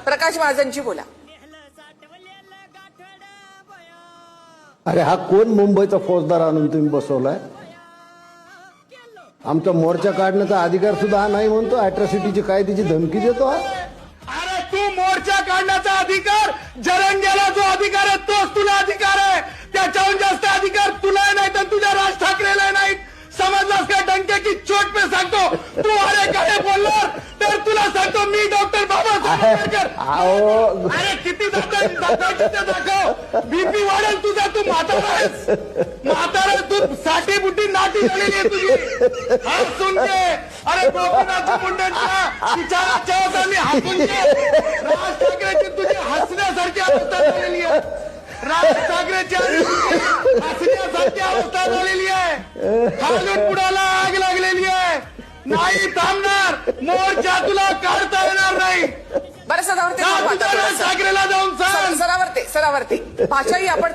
प्रकाश महाजनची बोला. अरे हा कोण मुंबईचा फौजदार आणून तुम्ही बसवलाय? आमचा मोर्चा काढण्याचा अधिकार सुद्धा हा नाही म्हणतो. अॅट्रॉसिटीची कायद्याची धमकी देतो हा. अरे तू मोर्चा काढण्याचा अधिकार, जरंग्याला जो अधिकार आहे तोच तुला अधिकार आहे. त्याच्याहून जास्त अधिकार तुला नाही तर तुझ्या राज ठाकरेला नाही. समजलास का? डंके की चोट पे सांगतो. तू अरे काय बोलणार तर तुला सांगतो मी डॉक्टर बाबासाहेब आंबेडकर. अरे किती दाखव बीपी वाढेल तुझा. तू म्हातारा तू साठी बुटी नाटी झालेली आहे तुझी. हसून घे. अरे गोपीनाथ मुंडेंच्या विचाराच्या मी हसून घे. राज ठाकरेची तुझी हसण्यासारखी अवस्था झालेली आहे. राज ठाकरेची हसण्यासारखी अवस्था झालेली आहे. खालून पुढाला आग लागलेली आहे. नाही थांबणार. मोर्चा तुला काढता येणार नाही. बरं सदावर्ते राज ठाकरेला जाऊन सांग. सरावरती भाषाही आपण